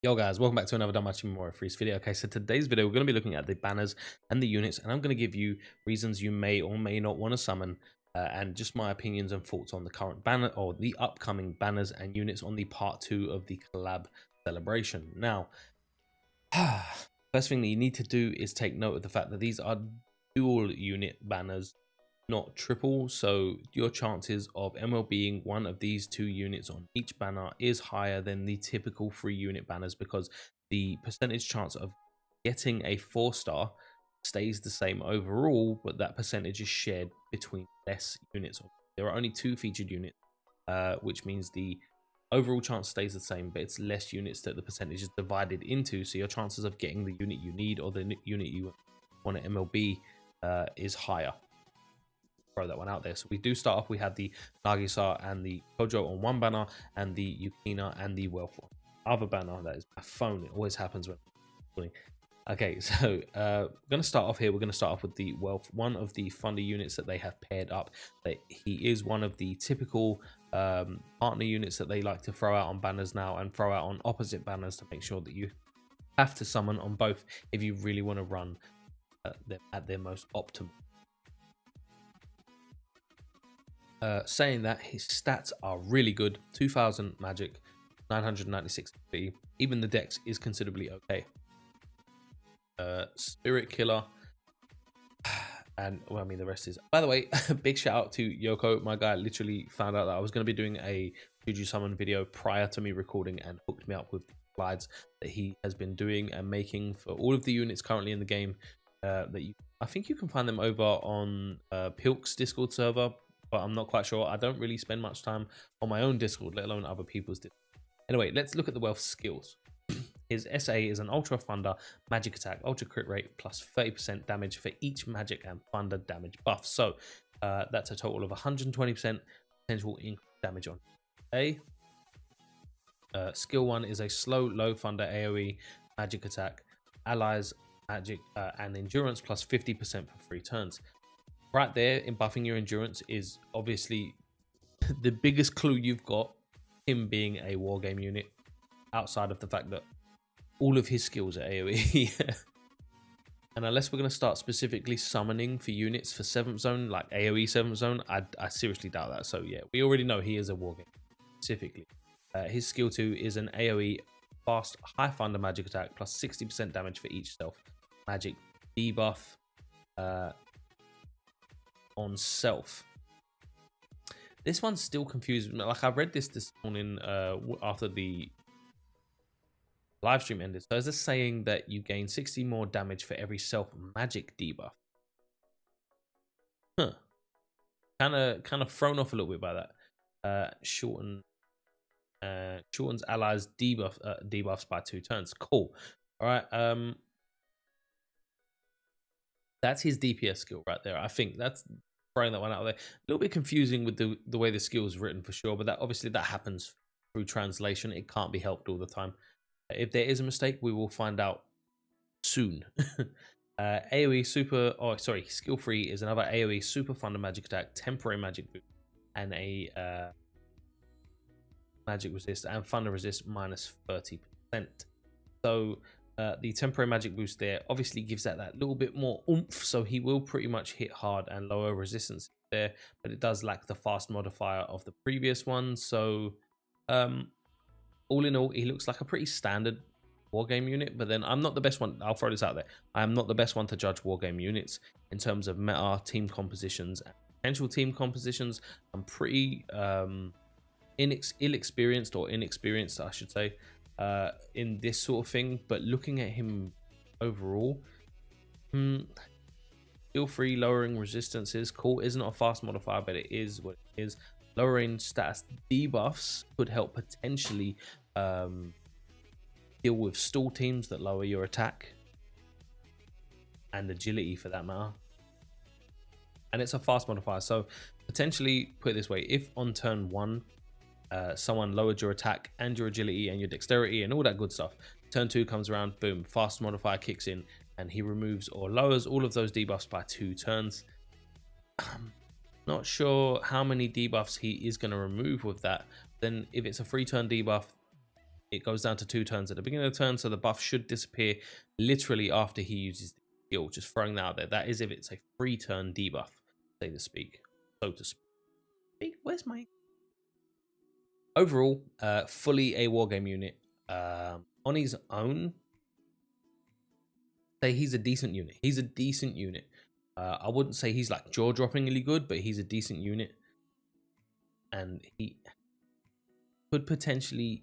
Yo guys, welcome back to another Danmachi Memoria Freese video. Okay, so today's video we're going to be looking at the banners and the units, and I'm going to give you reasons you may or may not want to summon, and just my opinions and thoughts on the current banner or the upcoming banners and units on the part 2 of the collab celebration. Now, first thing that you need to do is take note of the fact that these are dual unit banners, not triple, so your chances of ML being one of these two units on each banner is higher than the typical 3-unit banners, because the percentage chance of getting a 4-star stays the same overall, but that percentage is shared between less units. There are only 2 featured units, which means the overall chance stays the same, but it's less units that the percentage is divided into, so your chances of getting the unit you need or the unit you want to MLB is higher. Throw that one out there. So we do start off, we have the Nagisa and the Kojo on one banner, and the Yukina and the Wealth on other banner. That is my phone, it always happens when okay, so we're going to start off here. We're going to start off with the Wealth, one of the Thunder units that they have paired up. That he is one of the typical partner units that they like to throw out on banners now, and throw out on opposite banners to make sure that you have to summon on both if you really want to run them at their most optimal. Saying that, his stats are really good: 2000 magic, 996 HP. Even the dex is considerably okay. Spirit killer, and well, I mean the rest is, by the way, big shout out to Yoko. My guy literally found out that I was going to be doing a Juju summon video prior to me recording, and hooked me up with the slides that he has been doing and making for all of the units currently in the game. I think you can find them over on Pilk's Discord server, but I'm not quite sure. I don't really spend much time on my own Discord, let alone other people's Discord. Anyway, let's look at the Wealth skills. His SA is an Ultra Thunder magic attack, ultra crit rate, plus 30% damage for each magic and thunder damage buff. So that's a total of 120% potential increased damage on A. Skill 1 is a slow, low thunder AoE magic attack, allies magic and endurance, plus 50% for 3 turns. Right there, in buffing your endurance is obviously the biggest clue you've got, him being a wargame unit, outside of the fact that all of his skills are AoE. And unless we're going to start specifically summoning for units for 7th zone, like AoE 7th zone, I seriously doubt that. So yeah, we already know he is a wargame specifically. His skill 2 is an AoE fast high thunder magic attack, plus 60% damage for each self magic debuff on self. This one's still confusing. Like, I read this morning after the live stream ended. So is this saying that you gain 60 more damage for every self magic debuff? Huh. Kind of thrown off a little bit by that. Shortens allies debuffs by 2 turns. Cool. All right. That's his DPS skill right there. I think that's throwing that one out there. A little bit confusing with the way the skill is written, for sure, but that obviously that happens through translation. It can't be helped all the time. If there is a mistake, we will find out soon. AoE super, skill 3 is another AoE super thunder magic attack, temporary magic boost, and a magic resist and thunder resist minus 30%. So the temporary magic boost there obviously gives that little bit more oomph, so he will pretty much hit hard and lower resistance there, but it does lack the fast modifier of the previous one. So all in all, he looks like a pretty standard wargame unit. But then I'm not the best one, I'll throw this out there, I am not the best one to judge wargame units in terms of meta, team compositions, and potential team compositions. I'm pretty inexperienced, I should say, in this sort of thing. But looking at him overall, skill 3 lowering resistance is cool. Isn't a fast modifier, but it is what it is. Lowering stats debuffs could help potentially deal with stall teams that lower your attack and agility for that matter. And it's a fast modifier, so potentially, put it this way, if on turn 1 someone lowered your attack and your agility and your dexterity and all that good stuff, turn 2 comes around, boom, fast modifier kicks in, and he removes or lowers all of those debuffs by 2 turns. Not sure how many debuffs he is going to remove with that. Then if it's a 3-turn debuff, it goes down to 2 turns at the beginning of the turn, so the buff should disappear literally after he uses the skill. Just throwing that out there. That is if it's a 3-turn debuff, so to speak. Where's my... Overall, fully a wargame unit. On his own, say he's a decent unit. He's a decent unit. I wouldn't say he's like jaw-droppingly good, but he's a decent unit. And he could potentially...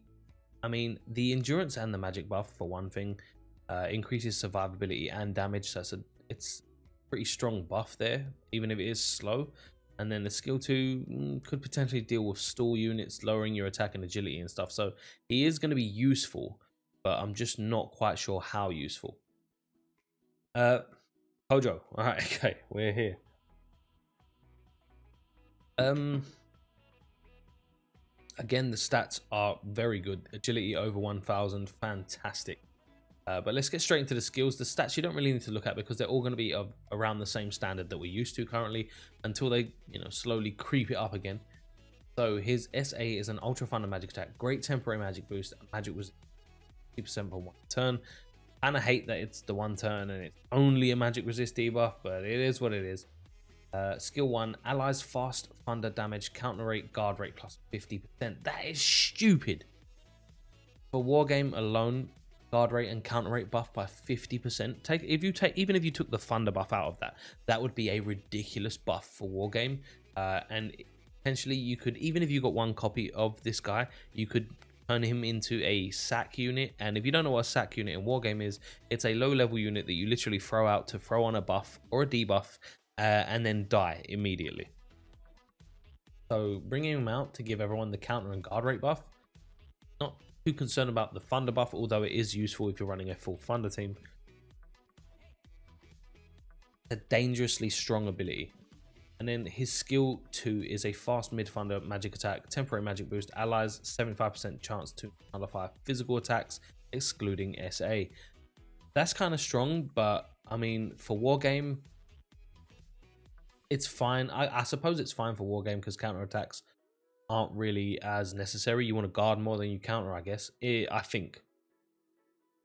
I mean, the endurance and the magic buff, for one thing, increases survivability and damage. So it's a pretty strong buff there, even if it is slow. And then the skill 2 could potentially deal with stall units, lowering your attack and agility and stuff. So he is going to be useful, but I'm just not quite sure how useful. Hojo. All right, okay, we're here. Again, the stats are very good. Agility over 1000, fantastic. But let's get straight into the skills. The stats you don't really need to look at because they're all going to be of around the same standard that we're used to currently until they, slowly creep it up again. So his SA is an ultra thunder magic attack, great temporary magic boost. Magic was 50% for 1 turn. And I hate that it's the 1 turn and it's only a magic resist debuff, but it is what it is. Skill 1, allies fast thunder damage, counter rate, guard rate plus 50%. That is stupid. For wargame alone, guard rate and counter rate buff by 50%. Even if you took the thunder buff out of that, that would be a ridiculous buff for wargame. And potentially you could, even if you got 1 copy of this guy, you could turn him into a sack unit. And if you don't know what a sack unit in wargame is, it's a low level unit that you literally throw out to throw on a buff or a debuff and then die immediately. So bringing him out to give everyone the counter and guard rate buff, not too concerned about the thunder buff, although it is useful if you're running a full thunder team. A dangerously strong ability. And then his skill 2 is a fast mid thunder magic attack, temporary magic boost, allies 75% chance to nullify physical attacks, excluding SA. That's kind of strong, but I mean, for wargame, it's fine. I suppose it's fine for wargame because counterattacks aren't really as necessary. You want to guard more than you counter, I guess. I think,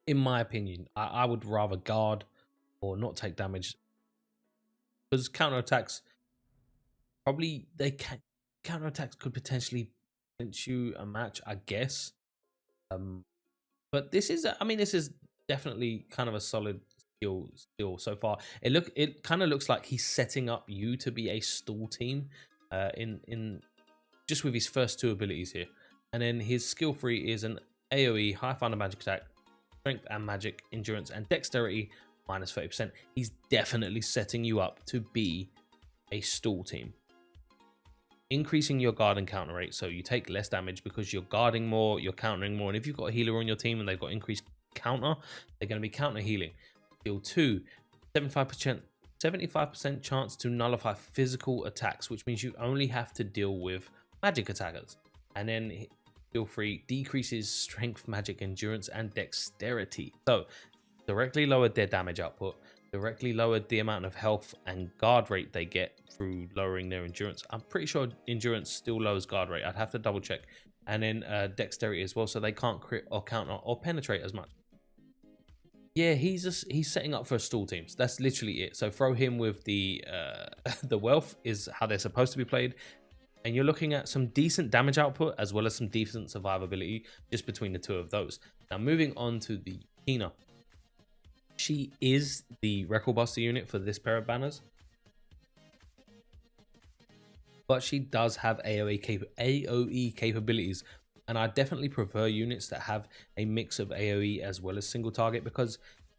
in my opinion, I would rather guard or not take damage because counterattacks probably counterattacks could potentially clinch you a match, I guess. But this is definitely kind of a solid skill so far. It kind of looks like he's setting up you to be a stall team in just with his first 2 abilities here. And then his skill 3 is an AoE high thunder magic attack, strength and magic, endurance and dexterity minus 30%. He's definitely setting you up to be a stall team. Increasing your guard and counter rate, so you take less damage because you're guarding more, you're countering more, and if you've got a healer on your team and they've got increased counter, they're going to be counter healing. Skill 2, 75% chance to nullify physical attacks, which means you only have to deal with magic attackers. And then skill 3 decreases strength, magic, endurance, and dexterity. So directly lowered their damage output, directly lowered the amount of health and guard rate they get through lowering their endurance. I'm pretty sure endurance still lowers guard rate. I'd have to double check. And then dexterity as well, so they can't crit or counter or penetrate as much. Yeah, he's setting up for stall teams. That's literally it. So throw him with the the wealth is how they're supposed to be played. And you're looking at some decent damage output as well as some decent survivability just between the 2 of those. Now moving on to the Hina. She is the record buster unit for this pair of banners. But she does have AoE capabilities. And I definitely prefer units that have a mix of AoE as well as single target because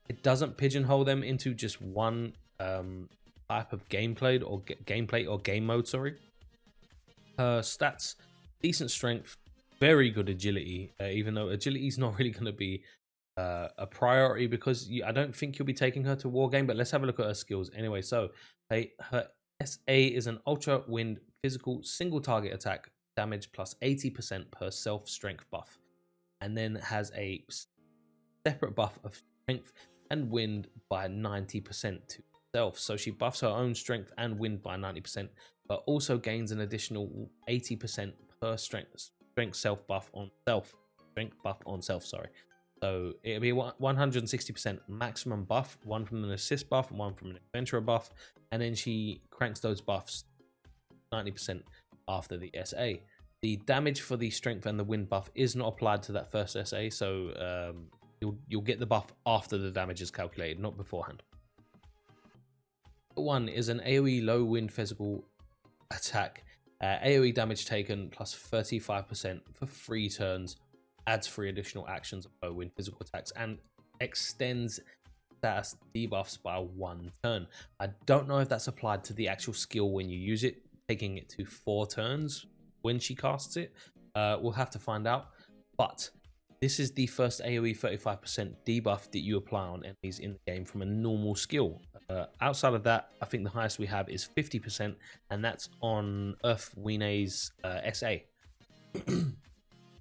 it doesn't pigeonhole them into just one type of gameplay or game mode, sorry. Her stats, decent strength, very good agility, even though agility is not really going to be a priority because I don't think you'll be taking her to wargame, but let's have a look at her skills anyway. So her SA is an ultra wind physical single target attack, damage plus 80% per self strength buff, and then has a separate buff of strength and wind by 90% to self. So she buffs her own strength and wind by 90%, but also gains an additional 80% per strength self buff on self. strength buff on self, sorry. So it'll be 160% maximum buff, one from an assist buff, and one from an adventurer buff, and then she cranks those buffs 90% after the SA. The damage for the strength and the wind buff is not applied to that first SA, so you'll get the buff after the damage is calculated, not beforehand. One is an AoE low wind physical attack, AoE damage taken plus 35% for 3 turns, adds 3 additional actions of low wind physical attacks, and extends status debuffs by 1 turn. I don't know if that's applied to the actual skill when you use it, taking it to 4 turns when she casts it. We'll have to find out, but this is the first AoE 35% debuff that you apply on enemies in the game from a normal skill. Outside of that, I think the highest we have is 50%, and that's on Earthwine's SA.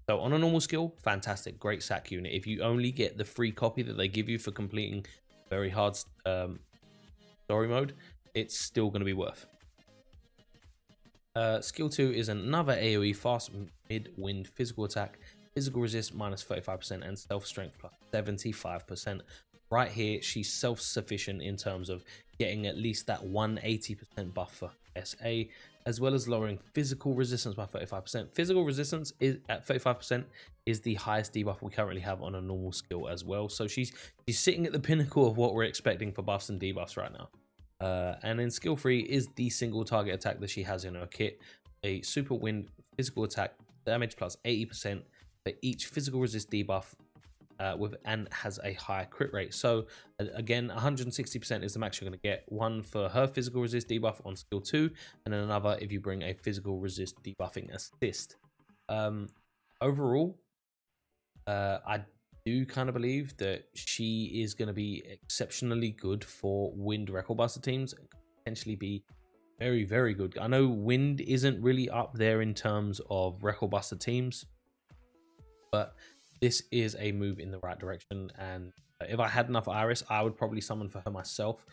So on a normal skill, fantastic, great sack unit. If you only get the free copy that they give you for completing very hard story mode, it's still going to be worth. Skill 2 is another AoE fast mid-wind physical attack, physical resist minus 35% and self-strength plus 75%. Right here, she's self-sufficient in terms of getting at least that 180% buff for SA, as well as lowering physical resistance by 35%. Physical resistance is at 35% is the highest debuff we currently have on a normal skill as well. So she's sitting at the pinnacle of what we're expecting for buffs and debuffs right now. And then skill 3 is the single target attack that she has in her kit, a super wind physical attack, damage plus 80% for each physical resist debuff and has a high crit rate. So again, 160% is the max you're going to get. One for her physical resist debuff on skill 2, and then another if you bring a physical resist debuffing assist. Overall, I do kind of believe that she is going to be exceptionally good for wind record buster teams, and potentially be very, very good. I know wind isn't really up there in terms of record buster teams, but this is a move in the right direction, and if I had enough Iris, I would probably summon for her myself.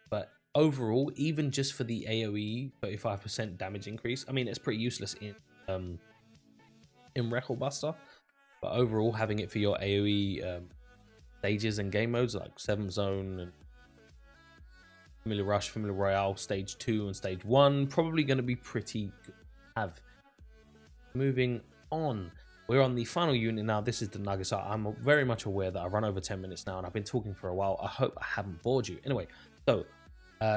But overall, even just for the AoE 35% damage increase, I mean, it's pretty useless in record buster. But overall, having it for your AoE stages and game modes like 7th Zone and Familiar Rush, Familiar Royale, Stage 2 and Stage 1, probably going to be pretty good to have. Moving on, we're on the final unit now. This is the Nagisa. I'm very much aware that I've run over 10 minutes now and I've been talking for a while. I hope I haven't bored you. Anyway, so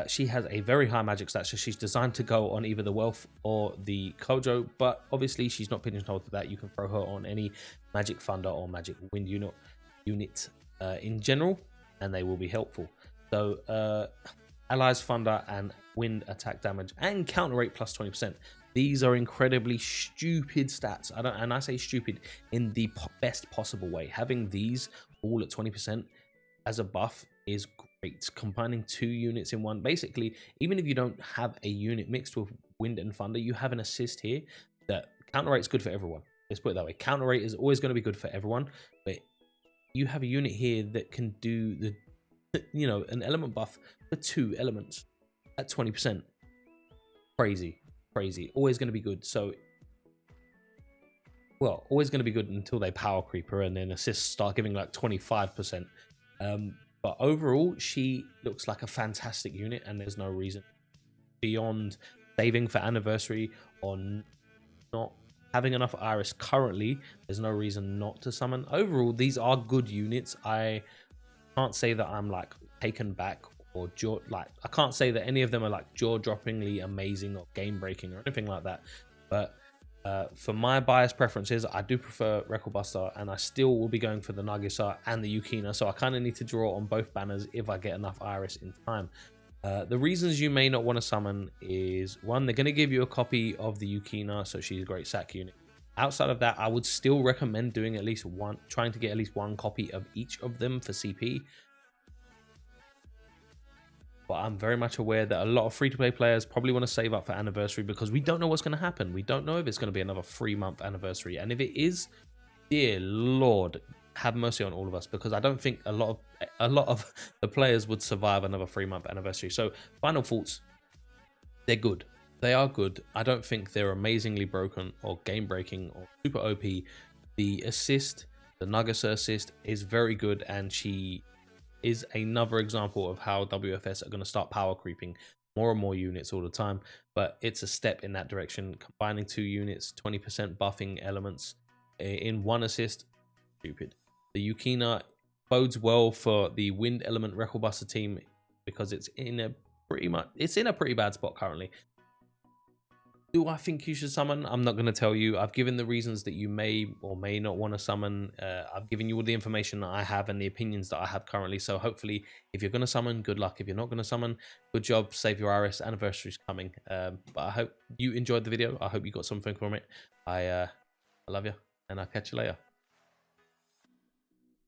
she has a very high magic stat, so she's designed to go on either the Wealth or the Kojo, but obviously she's not pigeonholed to that. You can throw her on any Magic Thunder or Magic Wind unit in general, and they will be helpful. So allies Thunder and Wind attack damage and counter rate plus 20%. These are incredibly stupid stats. I say stupid in the best possible way. Having these all at 20% as a buff is great. Combining 2 units in one, basically, even if you don't have a unit mixed with Wind and Thunder, you have an assist here that counter rate is good for everyone. Let's put it that way. Counter rate is always going to be good for everyone, but you have a unit here that can do the, an element buff for 2 elements at 20%. Crazy. Always going to be good. So, well, always going to be good until they power creeper and then assists start giving like 25%. But overall, she looks like a fantastic unit, and there's no reason beyond saving for anniversary or not having enough Iris currently. There's no reason not to summon. Overall, these are good units. I can't say that I'm like taken back or I can't say that any of them are like jaw-droppingly amazing or game-breaking or anything like that. But for my bias preferences, I do prefer Record Buster, and I still will be going for the Nagisa and the Yukina, so I kind of need to draw on both banners if I get enough Iris in time. The reasons you may not want to summon is, one, they're going to give you a copy of the Yukina, so she's a great sack unit. Outside of that, I would still recommend doing at least trying to get at least 1 copy of each of them for CP. But I'm very much aware that a lot of free-to-play players probably want to save up for anniversary because we don't know what's going to happen. We don't know if it's going to be another 3-month anniversary. And if it is, dear Lord, have mercy on all of us, because I don't think a lot of the players would survive another 3-month anniversary. So final thoughts, they're good. They are good. I don't think they're amazingly broken or game-breaking or super OP. The assist, the Nagisa assist, is very good, and she is another example of how WFS are going to start power creeping more and more units all the time. But it's a step in that direction. Combining 2 units, 20% buffing elements in 1 assist, stupid. The Yukina bodes well for the wind element Record Buster team because it's in a pretty bad spot currently. Do I think you should summon? I'm not going to tell you. I've given the reasons that you may or may not want to summon. I've given you all the information that I have and the opinions that I have currently. So hopefully, if you're going to summon, good luck. If you're not going to summon, good job. Save your RS. Anniversary's coming. But I hope you enjoyed the video. I hope you got something from it. I love you, and I'll catch you later.